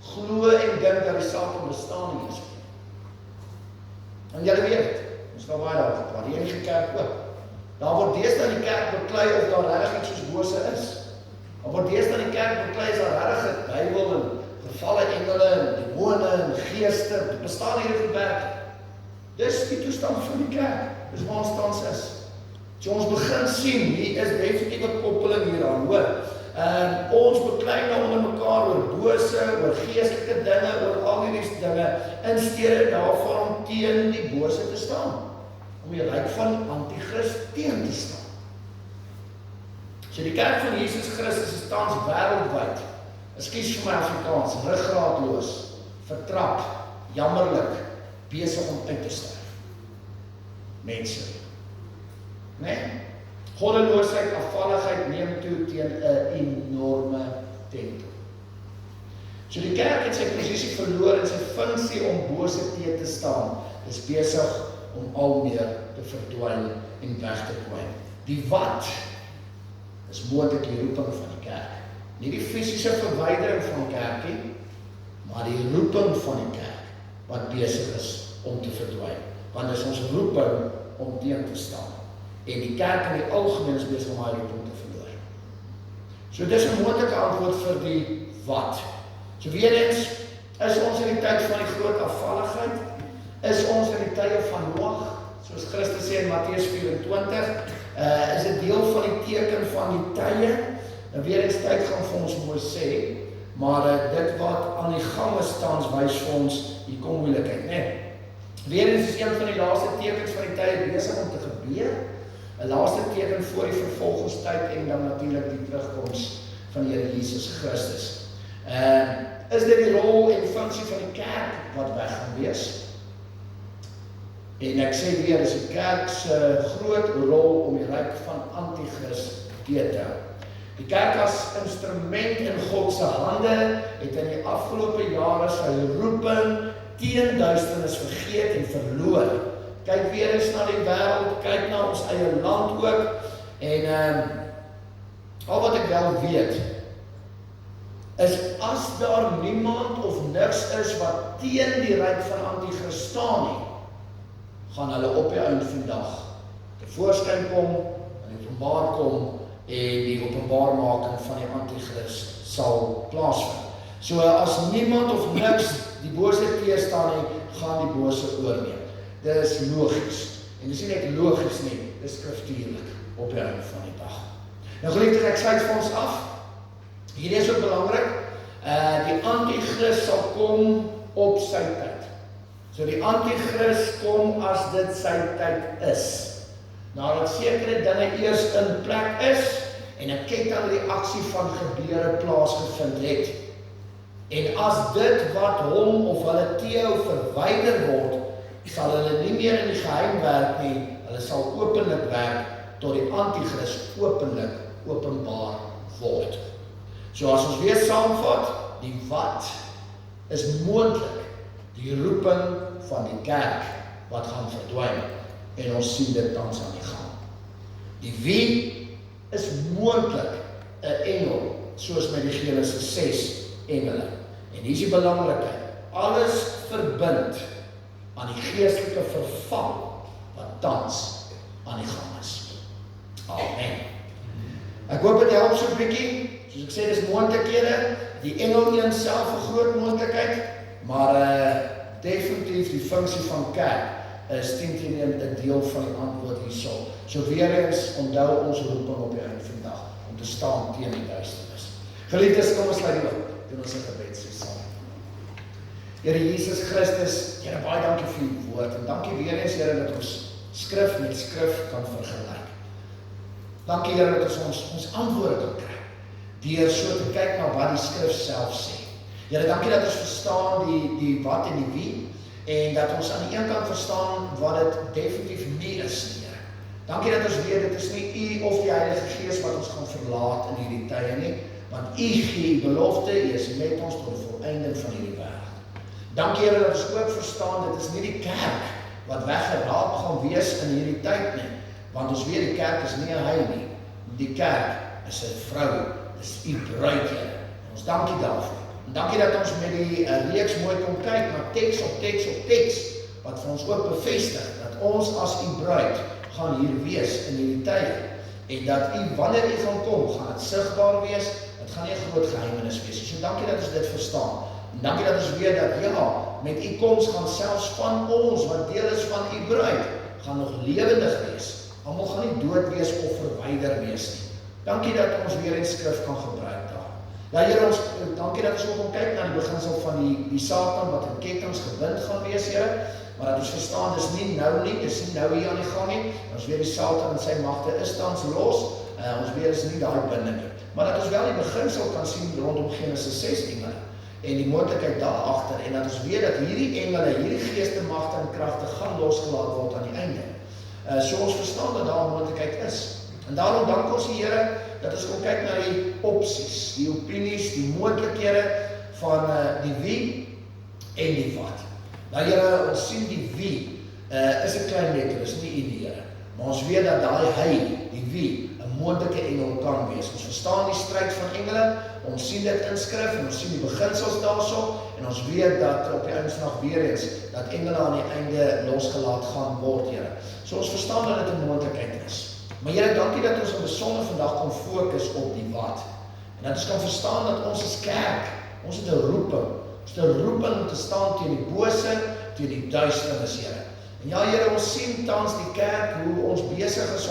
glo en dink dat die saak om bestaan nie is. En julle weet, ons gaan baie daar gepraat, die enige kerk ook. Daar word deesdae in die kerk beklei of daar regtig iets soos bose is. Daar word deesdae in die kerk beklei is daar regtig 'n Bybel en gevalle engele en demone en geeste, dit bestaan hier in die kerk. Dis die toestand van die kerk, dis waar ons tans is. So ons begin sien, hier is definitief 'n koppeling hieraan, hoor. Ons beklei nou onder mekaar oor bose, oor geestelike dinge, oor al hierdie dinge, in steede daarvan om teen die bose te staan. Om die ryk van anti-kris teen te staan. So die kerk van Jesus Christus is tans wêreldwyd, ekskuus vir my Afrikaans, ruggraatloos, vertrap, jammerlik, besig om uit te sterf. Mense. Né? Goddeloosheid, afvalligheid neem toe teen 'n enorme tempo. So die kerk het sy posisie verloor en sy funksie om bose teen te staan, is besig om al meer te verdwyn en weg te kwyn. Die wat is moontlik die roeping van die kerk. Nie die fisiese verwydering van kerkie, maar die roeping van die kerk wat besig is om te verdwyn. Want dit is ons roeping om teen te staan. En die kerk in die algemeen is besig om haar roeping te verloor. So dis 'n moontlike antwoord vir die wat. So weer eens, is ons in die tyd van die groot afvalligheid? Is ons in die tye van Noag? Soos Christus sê in Matteus 24, is dit deel van die teken van die tye? En weer eens tyd gaan vir ons mooi sê, maar dit wat aan die gang is tans wys vir ons, hier kom moeilikheid, né? Weer eens is een van die laaste tekens van die tye besig om te gebeur. 'n Laaste teken voor die vervolgingstyd en dan natuurlik die terugkoms van die Here Jesus Christus. Is dit die rol en funksie van die kerk wat weg gaan wees? En ek sê weer, is die kerk se groot rol om die ryk van anti-kris teen te hou. Die kerk as instrument in God se hande het in die afgelope jare sy roeping teen duisternis vergeet en verloor. kyk weer eens na die wêreld, kyk na ons eie land ook, en al wat ek wel weet, is as daar niemand of niks is wat teen die ryk van Antichrist staan nie, gaan hulle op die einde van dag tevoorskyn kom, en openbaar kom, en die openbaarmaking van die Antichrist sal plaasvind. So as niemand of niks die bose teestaan nie, gaan die bose oorneem. Dit is logies. En dis nie net logies nie, dis skriftuurlik op die einde van die dag. Nou geliefdes, ek sluit vir ons af. Hierdie is ook belangrik. Die Antichrist sal kom op sy tyd. So die Antichrist kom as dit sy tyd is. Nadat sekere dinge eers in plek is, en 'n kettingreaksie van gebeure plaasgevind het. En as dit wat hom of hulle teehou verwyder word, sal hulle nie meer in die geheim werk nie, hulle sal openlik werk, tot die Antichrist openlik openbaar word. So as ons weer saamvat, die wat is moontlik die roeping van die kerk wat gaan verdwyn, en ons sien dit tans aan die gang. Die wie is moontlik 'n engel, soos met die Genesis 6 engele. En hier is die belangrike, alles verbind aan die geestelike verval wat tans aan die gang is. Amen. Ek hoop dit help so 'n bietjie. Soos ek sê, dis moontlikhede. Die engel een self 'n groot moontlikheid, maar definitief die funksie van kerk is 10 'n deel van die antwoord hierso. So weer eens onthou ons roeping op die einde van die dag om te staan teen die duisternis. Geliefdes, kom ons sluit die oop. Doen ons 'n gebed so saam. Here Jesus Christus, Here baie dankie vir u woord en dankie weer eens Here dat ons skrif met skrif kan vergelyk. Dankie Here dat ons antwoorde kan kry deur so te kyk na wat die skrif self sê. Here, dankie dat ons verstaan die wat en die wie, en dat ons aan die een kant verstaan wat dit definitief nie is nie, Here. Dankie dat ons weet, dit is nie u of die Heilige Gees wat ons gaan verlaat in hierdie tye nie, want u gee belofte, u is met ons tot die volëinding van hierdie wêreld. Dankie Here dat ons ook verstaan, dit is nie die kerk wat weggeraap gaan wees in hierdie tyd nie, want ons weet die kerk is nie 'n hy nie, die kerk is 'n vrou, is u bruid, Here. Ons dankie daarvoor. En dankie dat ons met die reeks mooi kon kyk na teks op teks op teks, wat vir ons ook bevestig, dat ons as u bruid gaan hier wees in hierdie tye, en dat u, wanneer u gaan kom, gaan het sigbaar wees, het gaan nie 'n groot geheimenis wees. So dankie dat ons dit verstaan, en dankie dat ons weet dat ja, met u koms gaan selfs van ons, wat deel is van u bruid, gaan nog lewendig wees, almal gaan nie dood wees of verwyder wees nie. Dankie dat ons weer in skrif kan gebruik daar. Ja Here, ons dankie dat ons ook kan kyk na die beginsel van die Satan wat in kettinge gebind gaan wees, Here, maar dat ons verstaan, dis nie nou nie, dis nie nou hier aan die gang nie, ons weet die Satan en sy magte is tans los, ons weet is nie daai binne nie, maar dat ons wel die beginsel kan sien rondom Genesis 6 engele, en die moontlikheid daar agter, en dat ons weet dat hierdie engele, hierdie geeste, magte en kragte gaan losgelaat word aan die einde. So ons verstaan dat daar 'n moontlikheid is. En daarom dank ons die Here dat ons kan kyk na die opsies, die opinies, die moontlikhede van die wie en die wat. Nou Here, ons sien die wie is 'n klein letter, is nie u die Here, maar ons weet dat daai hy, die wie, 'n moontlike engel kan wees. Ons verstaan die stryd van engele, ons sien dit in skrif en ons sien die beginsels daarso, en ons weet dat op die eindslag weer eens dat engele aan die einde losgelaat gaan word, Here. So ons verstaan dat dit 'n moontlikheid is. Maar Here, dankie dat ons in besonder vandag kan fokus op die wat. En dat ons kan verstaan dat ons as kerk, ons het 'n roeping. Ons het 'n roeping om te staan teen die bose, teen die duisternis, Here. En ja Here, ons sien tans die kerk, hoe ons besig is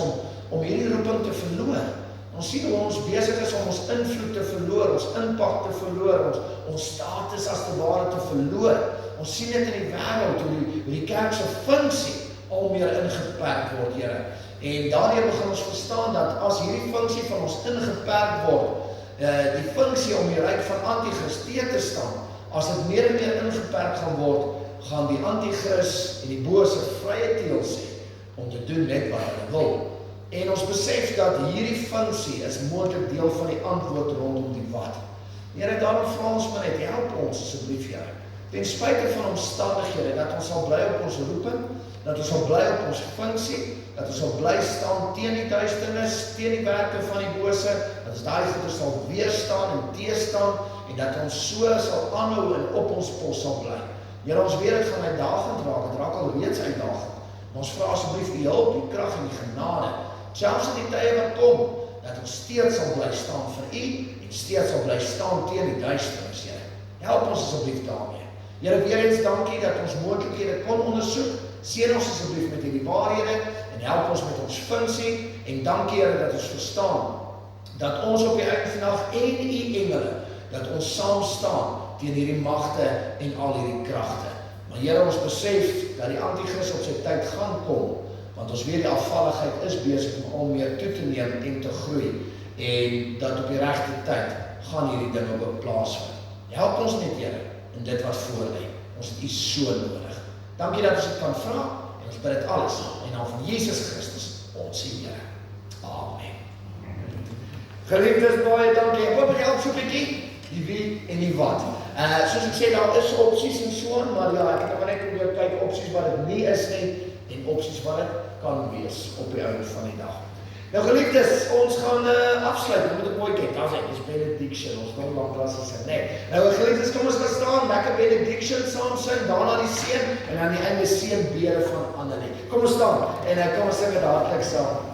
om hierdie roeping te verloor. Ons sien hoe ons besig is om ons invloed te verloor, ons impak te verloor, ons status as te ware te verloor. Ons sien dit in die wêreld, hoe die kerk se funksie al meer ingeperk word, Here. En daardeur begin ons verstaan dat as hierdie funksie van ons ingeperk word, die funksie om die ryk van Antichrist te staan, as dit meer en meer ingeperk gaan word, gaan die Antichrist en die bose vrye teels hê om te doen net wat hulle wil. En ons besef dat hierdie funksie is moontlik deel van die antwoord rondom die wat. Here, daarom vra ons maar net, help ons asseblief, Here, ten spyte van omstandighede, dat ons sal bly op ons roeping, dat ons sal bly op ons funksie, dat ons sal bly staan teen die duisternis, teen die werke van die bose, dat ons daai goeie sal weerstaan en teestaan, en dat ons so sal aanhou en op ons pos sal bly. Here, ons weet dit gaan uitdagend raak, dit raak al reeds uitdagend. Maar ons vra asseblief die hulp, die krag en die genade, selfs in die tye wat kom, dat ons steeds sal bly staan vir U en steeds sal bly staan teen die duisternis, Here. Help ons asseblief daarmee. Here, weer eens dankie dat ons moontlikhede kon ondersoek. Seën ons asseblief met hierdie waarhede en help ons met ons funksie en dankie, Here, dat ons verstaan dat ons op die einde van die dag en U engele, dat ons saam staan teen hierdie magte en al hierdie kragte. Maar Here, ons besef dat die anti-kris op sy tyd gaan kom, want ons weet die afvalligheid is besig om al meer toe te neem en te groei, en dat op die regte tyd gaan hierdie dinge ook plaasvind. Help ons net, Here, in dit wat voor lê. Ons het U so nodig. Dankie dat ons dit kan vra, en ons bid dit alles in naam van Jesus Christus, ons Here. Amen. Geliefdes, baie dankie. Ek hoop dit help so 'n bietjie, die wie en die wat. Soos ek sê, daar is opsies en so, maar ja, ek het maar net probeer kyk opsies wat dit nie is nie, en opsies wat dit kan wees op die einde van die dag. Nou geliefdes, ons gaan afsluit, dan moet ek mooi kyk, daar is benediction, ons kan lang klas gesê, nee. Nou geliefdes, kom ons gaan staan, lekker benediction saam sing, daarna die seën, en aan die einde seënbede van Annelie. Kom ons staan, en kom ons sing dit hartlik saam.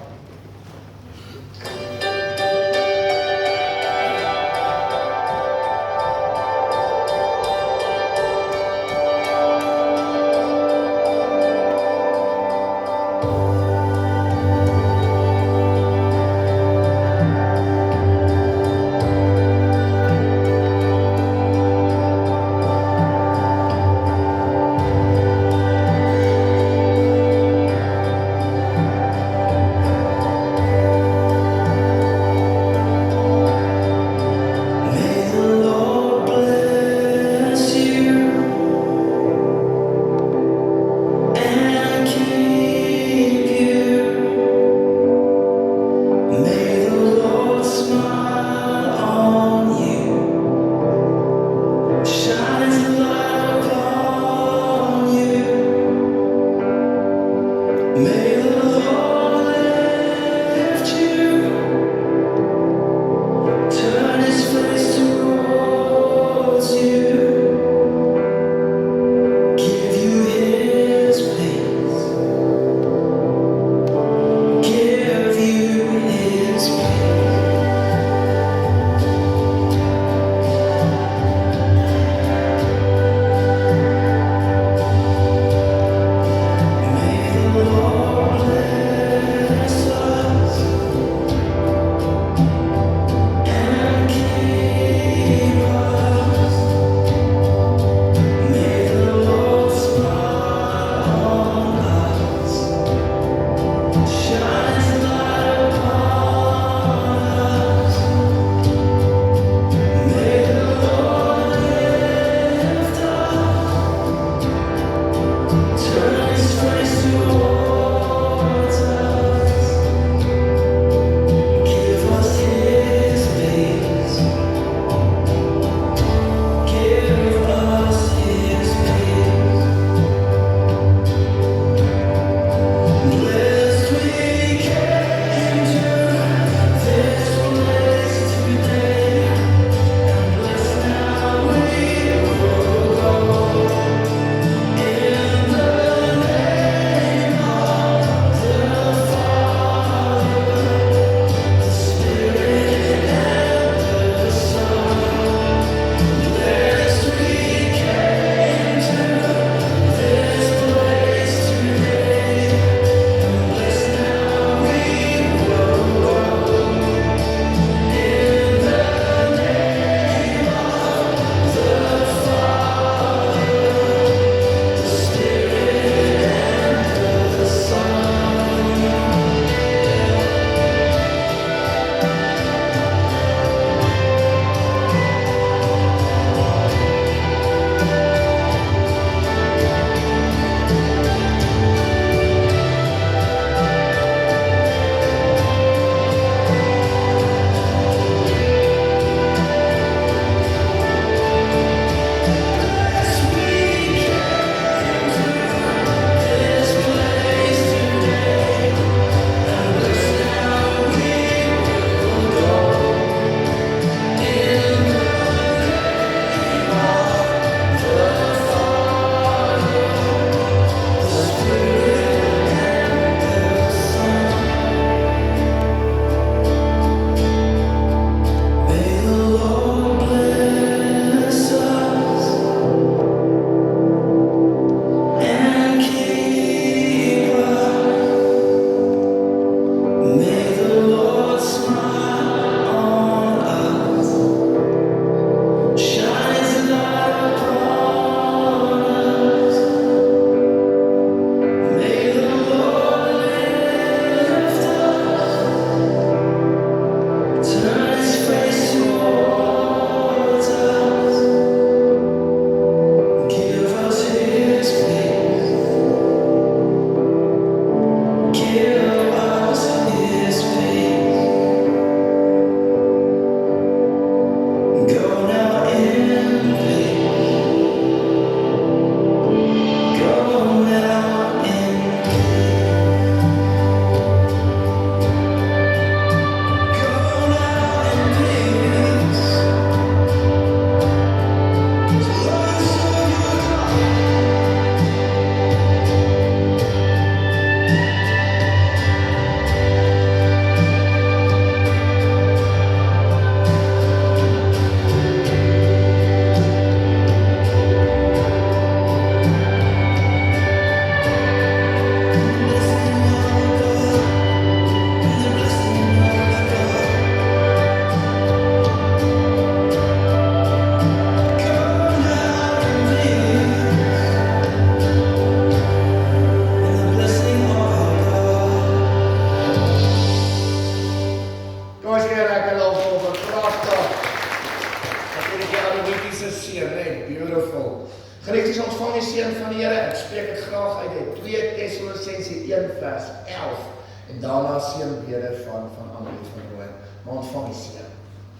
seën, nee, beautiful. Geliefdes, ontvang die seën van die Here. Ek spreek dit graag uit 2 Tessalonisense 1 vers 11. En daarna seënbede van Annelies van Rooi. Maar ontvang die seën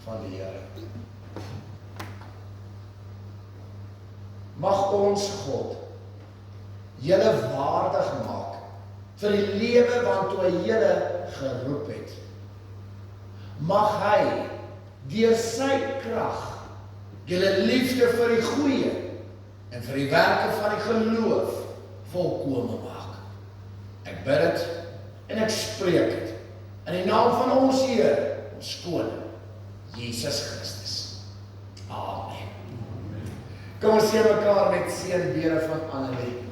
van die Here. Mag ons God julle waardig maak vir die lewe waartoe hy julle geroep het. Mag hy deur sy krag julle liefde vir die goeie en vir die werke van die geloof volkome maak. Ek bid dit en ek spreek dit in die naam van ons Heer, ons Koning, Jesus Christus. Amen. Kom ons seën mekaar met seënbede van Annelie.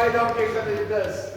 Baie dankie geliefdes.